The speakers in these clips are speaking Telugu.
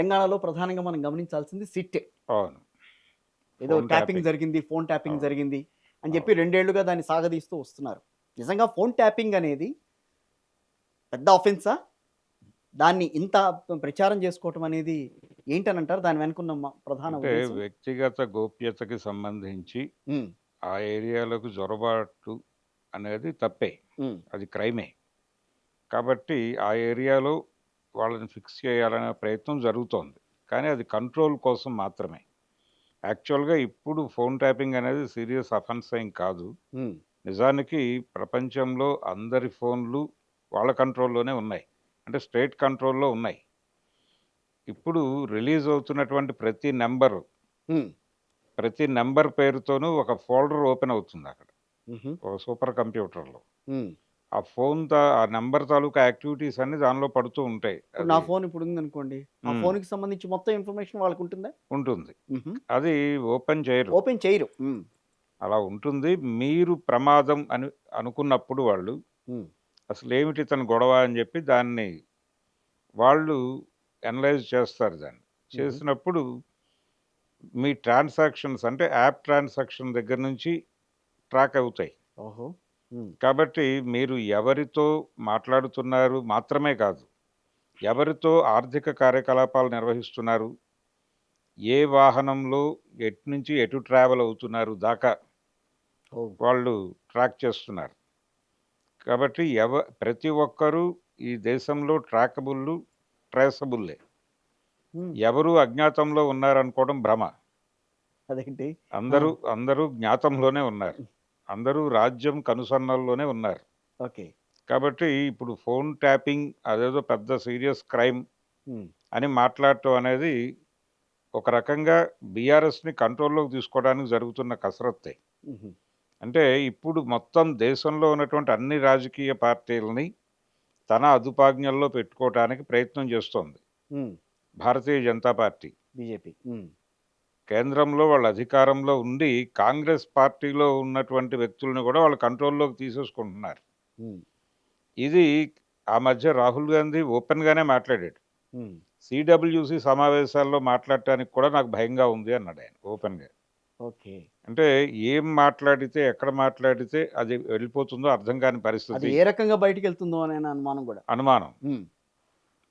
తెలంగాణలో ప్రధానంగా మనం గమనించాల్సింది సిట్. అవును. ఏదో ఫోన్ ట్యాపింగ్ ట్యాపింగ్. జరిగింది, ఫోన్ ట్యాపింగ్ అవును. జరిగింది అని అవును. చెప్పి 2 ఏళ్లుగా దాన్ని సాగదీస్తూ వస్తున్నారు. నిజంగా ఫోన్ ట్యాపింగ్ అనేది పెద్ద ఆఫెన్సా? దాన్ని ఇంత ప్రచారం చేసుకోవటం అనేది ఏంటనంటారు? దాని వెనకున్న ప్రధాన అంటే ఉద్దేశ్యం? వ్యక్తిగత గోప్యతకి సంబంధించి హ్మ్. ఆ ఏరియాలోకి జొరబాటు అనేది తప్పే. హ్మ్. అది క్రైమే. కాబట్టి ఆ ఏరియాలో వాళ్ళని ఫిక్స్ చేయాలనే ప్రయత్నం జరుగుతోంది. కానీ అది కంట్రోల్ కోసం మాత్రమే. యాక్చువల్‌గా ఇప్పుడు ఫోన్ ట్యాపింగ్ అనేది సీరియస్ అఫెన్స్ ఏం కాదు. హ్మ్. నిజానికి ప్రపంచంలో అందరి ఫోన్‌లు వాళ్ళ కంట్రోల్‌లోనే ఉన్నాయి. అంటే స్టేట్ కంట్రోల్‌లో ఉన్నాయి. ఇప్పుడు రిలీజ్ అవుతున్నటువంటి హ్మ్. ప్రతి నంబర్ పేరుతోనూ ఒక ఫోల్డర్ ఓపెన్ అవుతుందక్కడ. హుహు. ఒక సూపర్ కంప్యూటర్‌లో. హ్మ్. ఆ నంబర్ తాలూకా యాక్టివిటీస్ అన్నీ దానిలో పడుతూ ఉంటాయి. ఇప్పుడు నా అది ఫోన్ ఇప్పుడుందనుకోండి. ఆ హ్మ్. ఫోన్‌కి సంబంధించి మొత్తం ఇన్ఫర్మేషన్ వాళ్ళకుంటుందా? ఉంటుంది. హుహు. అది ఓపెన్ చేయరు. ఓపెన్ చేయరు. హ్మ్. అలా ఉంటుంది. మీరు ప్రమాదం అని అనుకున్నప్పుడు వాళ్ళు హ్మ్. అసలేమిటి ఇతని గొడవ అని చెప్పి దాన్ని వాళ్ళు అనలైజ్ చేస్తారు దాన్ని. హుహు. చేసినప్పుడు మీ ట్రాన్సాక్షన్స్ అంటే యాప్ ట్రాన్సాక్షన్ దగ్గర నుంచి ట్రాక్ అవుతాయి. ఓహో! హ్మ్. కాబట్టి మీరు ఎవరితో మాట్లాడుతున్నారు మాత్రమే కాదు, ఎవరితో ఆర్థిక కార్యకలాపాలు నిర్వహిస్తున్నారు, ఏ వాహనంలో ఎటు నుంచి ఎటు ట్రావెల్ అవుతున్నారు దాకా ఓహ్! వాళ్ళు ట్రాక్ చేస్తున్నారు. కాబట్టి ప్రతి ఒక్కరూ ఈ దేశంలో ట్రాకబుల్లు, ట్రేసబుల్లే. హ్మ్. ఎవరు అజ్ఞాతంలో ఉన్నారనుకోవడం భ్రమ. అదేంటి? ఆ! అందరూ జ్ఞాతంలోనే ఉన్నారు. అందరూ రాజ్యం కనుసన్నల్లోనే ఉన్నారు. ఓకే. కాబట్టి ఇప్పుడు ఫోన్ ట్యాపింగ్ అదేదో పెద్ద సీరియస్ క్రైమ్ హ్మ్. అని మాట్లాడటం అనేది ఒక రకంగా బీఆర్ఎస్‌ని కంట్రోల్‌లోకి తీసుకోవడానికి జరుగుతున్న కసరత్తే. హుహు. అంటే ఇప్పుడు మొత్తం దేశంలో ఉన్నటువంటి అన్ని రాజకీయ పార్టీలని తన అదుపాజ్ఞల్లో పెట్టుకోవటానికి ప్రయత్నం చేస్తోంది హ్మ్. భారతీయ జనతా పార్టీ. బీజేపీ. హ్మ్. కేంద్రంలో వాళ్ళు అధికారంలో ఉండి కాంగ్రెస్ పార్టీలో ఉన్నటువంటి వ్యక్తులను కూడా వాళ్ళు కంట్రోల్‌లోకి తీసేసుకుంటున్నారు. హ్మ్. ఇది ఆ మధ్య రాహుల్ గాంధీ ఓపెన్‌గానే మాట్లాడాడు. హ్మ్. సీడబ్ల్యూసీ సమావేశాల్లో మాట్లాడటానికి కూడా నాకు భయంగా ఉంది అన్నాడాయన ఓపెన్‌గా. ఓకే. అంటే ఏం మాట్లాడితే, ఎక్కడ మాట్లాడితే అది వెళ్ళిపోతుందో అర్థం కాని అది పరిస్థితి, ఏ రకంగా బయటికెళ్తుందో అనే అనుమానం గూడా. అనుమానం. హ్మ్.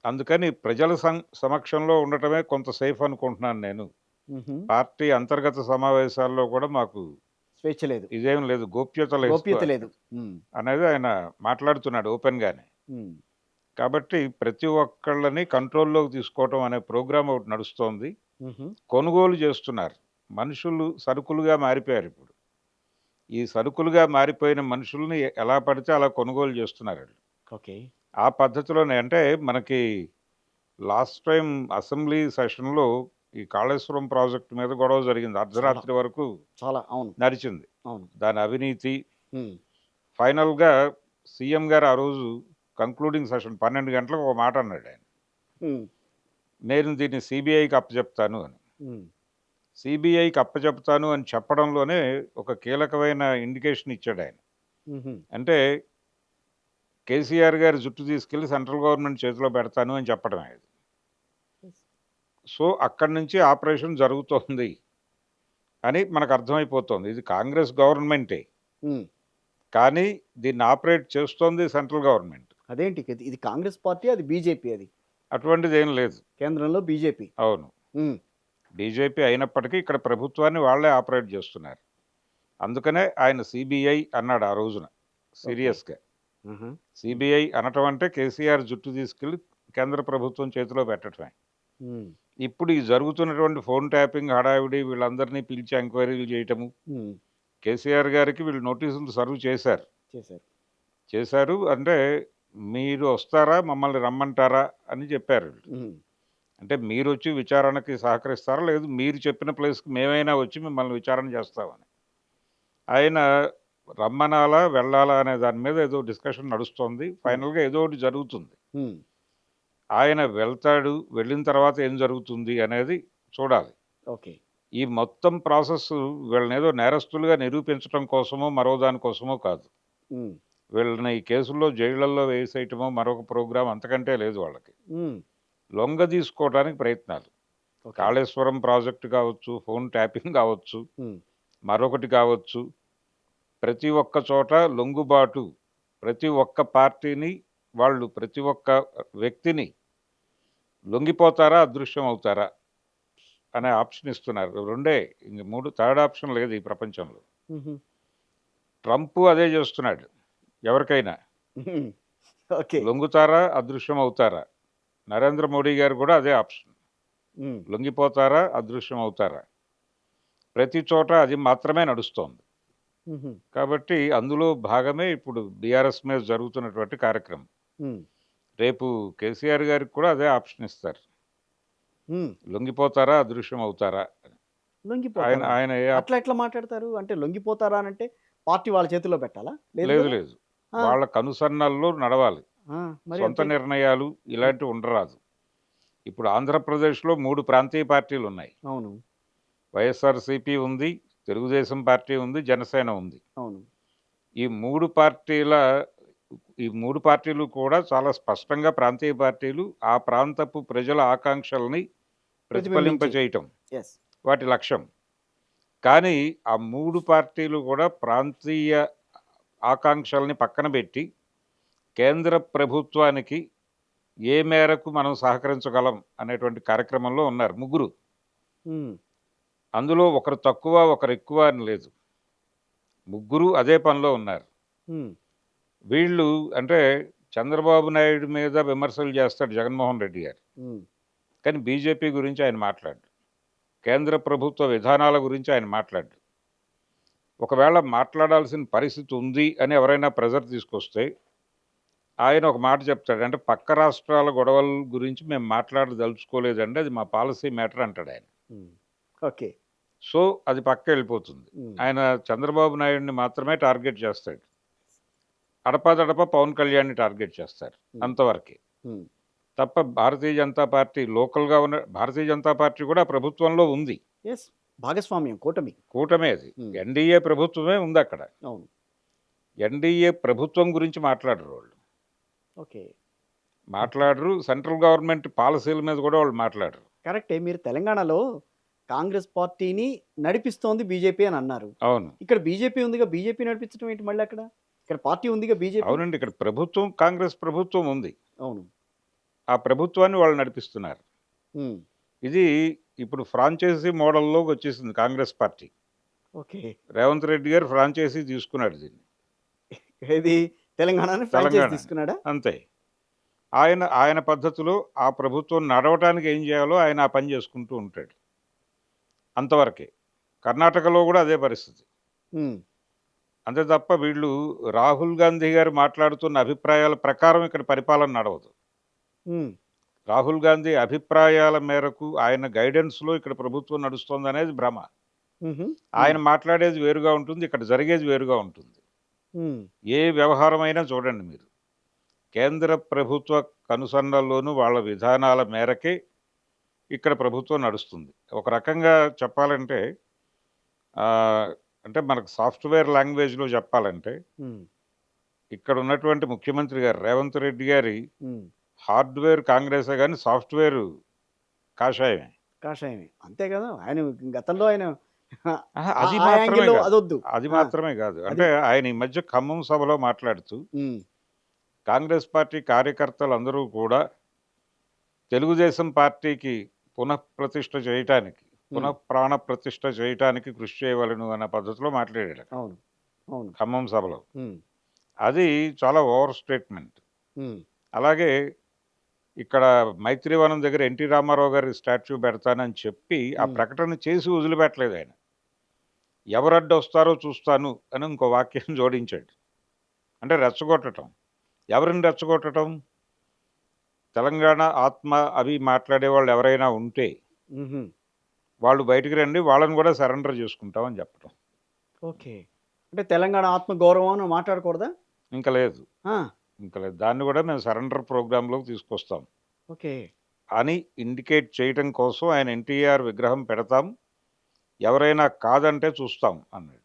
అందుకని ప్రజల సమక్షంలో ఉండటమే కొంత సేఫ్ అనుకుంటున్నాను నేను. హుహు. పార్టీ అంతర్గత సమావేశాల్లో కూడా మాకు స్వేచ్ఛ లేదు. ఇదేం లేదు, గోప్యత లేదు గోప్యత లేదు. హ్మ్. అనేది ఆయన మాట్లాడుతున్నాడు ఓపెన్‌గానే. హ్మ్. కాబట్టి ప్రతి ఒక్కళ్ళని కంట్రోల్‌లోకి తీసుకోవటం అనే ప్రోగ్రామ్ ఒకటి నడుస్తోంది. హుహు. కొనుగోలు చేస్తున్నారు. మనుషులు సరుకులుగా మారిపోయారిప్పుడు. ఈ సరుకులుగా మారిపోయిన మనుషుల్ని ఎలా పడితే అలా కొనుగోలు చేస్తున్నారాళ్ళు. ఓకే. ఆ పద్ధతిలోనే అంటే మనకి లాస్ట్ టైమ్ అసెంబ్లీ సెషన్‌లో ఈ కాళేశ్వరం ప్రాజెక్ట్ మీద గొడవ జరిగింది. చాలా, అర్ధరాత్రి వరకు చాలా. అవును. నడిచింది. అవును. దాని అవినీతి హ్మ్. ఫైనల్‌గా సీఎం గారు ఆ రోజు కంక్లూడింగ్ సెషన్ 12 గంటలకు ఒక మాట అన్నాడాయన. హ్మ్. నేను దీన్ని సీబీఐకి అప్పజెప్తాను అని. హ్మ్. సీబీఐకి అప్పజెప్తాను అని చెప్పడంలోనే ఒక కీలకమైన ఇండికేషన్ ఇచ్చాడాయన. హుహు. అంటే కేసీఆర్ గారి జుట్టు తీసుకెళ్ళి సెంట్రల్ గవర్నమెంట్ చేతిలో పెడతాను అని చెప్పడమే అది. సో, అక్కడి నుంచి ఆపరేషన్ జరుగుతోంది అని మనకు అర్థమైపోతోంది. ఇది కాంగ్రెస్ గవర్నమెంటే. హ్మ్. కానీ దీన్ని ఆపరేట్ చేస్తోంది సెంట్రల్ గవర్నమెంట్. అదేంటి ఇది కాంగ్రెస్ పార్టీ, అది బీజేపీ అది. అటువంటిదేం లేదు. కేంద్రంలో బీజేపీ. అవును. హ్మ్. బీజేపీ అయినప్పటికీ ఇక్కడ ప్రభుత్వాన్ని వాళ్ళే ఆపరేట్ చేస్తున్నారు. అందుకనే ఆయన సీబీఐ అన్నాడు ఆ రోజున ఓకే. సీరియస్‌గా. ఆహా! హ్మ్. సీబీఐ అనటం అంటే కేసీఆర్ జుట్టు తీసుకెళ్ళి కేంద్ర ప్రభుత్వం చేతిలో పెట్టడమే. హ్మ్. ఇప్పుడు ఈ జరుగుతున్నటువంటి ఫోన్ ట్యాపింగ్ హడావిడి వీళ్ళందరినీ పిలిచి ఎంక్వైరీలు చేయటము. హ్మ్. కేసీఆర్ గారికి వీళ్ళు నోటీసులు సర్వ్ చేశారు. చేశారు. చేశారు అంటే మీరు వస్తారా? మమ్మల్ని రమ్మంటారా? అని చెప్పారు వీళ్ళు. హ్మ్. అంటే మీరొచ్చి విచారణకి సహకరిస్తారా? లేదు మీరు చెప్పిన ప్లేస్‌కి మేమైనా వచ్చి మిమ్మల్ని విచారణ చేస్తామని. ఆయన రమ్మనాలా? వెళ్ళాలా? అనే దాని మీద ఏదో డిస్కషన్ నడుస్తోంది. హ్మ్. ఫైనల్‌గా ఏదో ఒకటి జరుగుతుంది. హ్మ్. ఆయన వెళ్తాడు. వెళ్ళిన తర్వాత ఏం జరుగుతుంది అనేది చూడాలి. ఓకే. ఈ మొత్తం ప్రాసెస్ వీళ్ళనేదో నేరస్తులుగా నిరూపించటం కోసమో, మరో దాని కోసమో కాదు. హ్మ్. వీళ్ళని ఈ కేసుల్లో జైళ్ళల్లో వేసేయటమో మరొక ప్రోగ్రామ్ అంతకంటే లేదు వాళ్ళకి. హ్మ్. లొంగ తీసుకోవడానికి ప్రయత్నాలు. ఓకే. కాళేశ్వరం ప్రాజెక్టు కావచ్చు, ఫోన్ ట్యాపింగ్ కావచ్చు, ఉమ్, మరొకటి కావచ్చు. ప్రతి ఒక్క చోట లొంగుబాటు, ప్రతి ఒక్క పార్టీని వాళ్ళు, ప్రతి ఒక్క వ్యక్తిని లొంగిపోతారా, అదృశ్యం అవుతారా అనే ఆప్షన్ ఇస్తున్నారు. రెండే, ఇంక థర్డ్ ఆప్షన్ లేదు ఈ ప్రపంచంలో. ఉహుం, ట్రంప్ అదే చేస్తున్నాడు. ఎవరికైనా ఉహుం, ఓకే. లొంగుతారా, అదృశ్యం అవుతారా. నరేంద్ర మోడీ గారు కూడా అదే ఆప్షన్. ఉమ్, లొంగిపోతారా, అదృశ్యం అవుతారా. ప్రతి చోట అది మాత్రమే నడుస్తోంది. ఉహుం, కాబట్టి అందులో భాగమే ఇప్పుడు బీఆర్ఎస్ మీద జరుగుతున్నటువంటి కార్యక్రమం. ఉమ్, రేపు కేసీఆర్ గారికి కూడా అదే ఆప్షన్ ఇస్తారు. ఉమ్. లొంగిపోతారా, అదృశ్యం అవుతారా. ఆయన లొంగిపోతారా? ఆయన అట్లా ఎట్లా మాట్లాడతారు? అంటే లొంగిపోతారా అని అంటే పార్టీ వాళ్ళ చేతిలో పెట్టాలా? లేదు లేదు కదా? లేదు, ఆ, వాళ్ళ కనుసన్నల్లో నడవాలి. ఆ, మరి సొంత అంతే. నిర్ణయాలు ఇలాంటివి ఉండరాదు. ఇప్పుడు ఆంధ్రప్రదేశ్లో 3 ప్రాంతీయ పార్టీలు ఉన్నాయి. అవును, వైఎస్ఆర్సీపీ ఉంది, తెలుగుదేశం పార్టీ ఉంది, జనసేన ఉంది. అవును. ఈ 3 పార్టీల ఈ 3 పార్టీలు కూడా చాలా స్పష్టంగా ప్రాంతీయ పార్టీలు ఆ ప్రాంతపు ప్రజల ఆకాంక్షల్ని ప్రతిబింబించే. ప్రతిఫలింపచేయటం ఎస్. వాటి లక్ష్యం. కానీ ఆ 3 పార్టీలు కూడా ప్రాంతీయ ఆకాంక్షల్ని పక్కన పెట్టి కేంద్ర ప్రభుత్వానికి ఏ మేరకు మనం సహకరించగలం అనేటువంటి కార్యక్రమంలో ఉన్నారు ముగ్గురు. ఉమ్, అందులో ఒకరు తక్కువ, ఒకరు ఎక్కువ అని లేదు. ముగ్గురు అదే పనిలో ఉన్నారు. ఉమ్, వీళ్ళు అంటే చంద్రబాబు నాయుడు మీద విమర్శలు చేస్తాడు జగన్మోహన్ రెడ్డి గారు. ఉమ్, కానీ బీజేపీ గురించి ఆయన మాట్లాడు, కేంద్ర ప్రభుత్వ విధానాల గురించి ఆయన మాట్లాడు. ఒకవేళ మాట్లాడాల్సిన పరిస్థితి ఉంది అని ఎవరైనా ప్రెజర్ తీసుకొస్తే ఆయన ఒక మాట చెప్తాడు. అంటే పక్క రాష్ట్రాల గొడవల గురించి మేము మాట్లాడదలుచుకోలేదండి, అది మా పాలసీ మ్యాటర్ అంటాడు ఆయన. ఉమ్. ఓకే. సో అది పక్క వెళ్ళిపోతుంది. ఉమ్, ఆయన చంద్రబాబు నాయుడిని మాత్రమే టార్గెట్ చేస్తాడు. అడపాదడప పవన్ కళ్యాణ్ని టార్గెట్ చేస్తారు, అంతవరకే. ఉమ్, తప్ప భారతీయ జనతా పార్టీ లోకల్గా ఉన్న భారతీయ జనతా పార్టీ కూడా ప్రభుత్వంలో ఉంది. ఎస్. భాగస్వామ్యం, కూటమి. కూటమే అది. ఉమ్, ఎన్డీఏ ప్రభుత్వమే ఉంది అక్కడ. అవును. ఎన్డీఏ ప్రభుత్వం గురించి మాట్లాడరు వాళ్ళు. ఓకే. మాట్లాడరు. సెంట్రల్ గవర్నమెంట్ పాలసీల మీద కూడా వాళ్ళు మాట్లాడరు. కరెక్టే. మీరు తెలంగాణలో కాంగ్రెస్ పార్టీని నడిపిస్తోంది బీజేపీ అని అన్నారు. అవును, ఇక్కడ బీజేపీ ఉందిగా, బీజేపీ నడిపించడం ఏంటి మళ్ళీ అక్కడ? ఇక్కడ పార్టీ ఉందిగా బీజేపీ. అవునండి. ఇక్కడ ప్రభుత్వం, కాంగ్రెస్ ప్రభుత్వం ఉంది. అవును. ఆ ప్రభుత్వాన్ని వాళ్ళు నడిపిస్తున్నారు. ఉమ్, ఇది ఇప్పుడు ఫ్రాంచైజీ మోడల్లోకి వచ్చేసింది కాంగ్రెస్ పార్టీ. ఓకే. రేవంత్ రెడ్డి గారు ఫ్రాంచైజీ తీసుకున్నాడు దీన్ని. ఏది? తెలంగాణని ఫ్రాంచైజ్ తెలంగాణ తీసుకున్నాడా? అంతే. ఆయన ఆయన పద్ధతిలో ఆ ప్రభుత్వం నడవటానికి ఏం చేయాలో ఆయన ఆ పని చేసుకుంటూ ఉంటాడు, అంతవరకే. కర్ణాటకలో కూడా అదే పరిస్థితి. ఉమ్, అంతే తప్ప వీళ్ళు రాహుల్ గాంధీ గారు మాట్లాడుతున్న అభిప్రాయాల ప్రకారం ఇక్కడ పరిపాలన నడవదు. ఉమ్, రాహుల్ గాంధీ అభిప్రాయాల మేరకు ఆయన గైడెన్స్లో ఇక్కడ ప్రభుత్వం నడుస్తుంది అనేది భ్రమ. ఉహు, ఆయన మాట్లాడేది వేరుగా ఉంటుంది, ఇక్కడ జరిగేది వేరుగా ఉంటుంది. ఉమ్, ఏ వ్యవహారమైనా చూడండి మీరు, కేంద్ర ప్రభుత్వ కనుసన్నల్లోనూ వాళ్ళ విధానాల మేరకే ఇక్కడ ప్రభుత్వం నడుస్తుంది. ఒక రకంగా చెప్పాలంటే ఆ, అంటే మనకు సాఫ్ట్వేర్ లాంగ్వేజ్లో చెప్పాలంటే ఉమ్, ఇక్కడ ఉన్నటువంటి ముఖ్యమంత్రి గారు రేవంత్ రెడ్డి గారి ఉమ్. హార్డ్వేర్ కాంగ్రెసే కానీ సాఫ్ట్వేర్ కాషాయమే. కాషాయమే. అంతే కదా. ఆయన గతంలో ఆయన అది ఆ మాత్రమే యాంగిల్లో కాదు, అదొద్దు. అది ఆ, మాత్రమే కాదు. అంటే ఆయన ఈ మధ్య ఖమ్మం సభలో మాట్లాడుతూ ఉమ్, కాంగ్రెస్ పార్టీ కార్యకర్తలు అందరూ కూడా తెలుగుదేశం పార్టీకి పునఃప్రతిష్ఠ చేయటానికి, పునఃప్రాణ ప్రతిష్ఠ చేయటానికి కృషి చేయవలను అన్న పద్ధతిలో మాట్లాడాడు అవును, అవును. ఖమ్మం సభలో. ఉమ్, అది చాలా ఓవర్ స్టేట్మెంట్. ఉమ్, అలాగే ఇక్కడ మైత్రివనం దగ్గర ఎన్టీ రామారావు గారి స్టాచ్యూ పెడతానని చెప్పి ఆ ప్రకటన చేసి వదిలిపెట్టలేదు ఆయన. ఎవరడ్డు వస్తారో చూస్తాను అని ఇంకో వాక్యం జోడించాడు. అంటే రెచ్చగొట్టడం. ఎవరిని రెచ్చగొట్టడం? తెలంగాణ ఆత్మ అవి మాట్లాడే వాళ్ళు ఎవరైనా ఉంటే ఉహు, వాళ్ళు బయటికి రండి, వాళ్ళని కూడా సరెండర్ చేసుకుంటామని చెప్పడం. ఓకే. అంటే తెలంగాణ ఆత్మ గౌరవం అని మాట్లాడకూడదా? ఇంకా లేదు, ఆ, ఇంకా లేదు. దాన్ని కూడా మేము సరెండర్ ప్రోగ్రాంలోకి తీసుకొస్తాం ఓకే. అని ఇండికేట్ చేయటం కోసం ఆయన ఎన్టీఆర్ విగ్రహం పెడతాం, ఎవరైనా కాదంటే చూస్తాం అన్నాడు.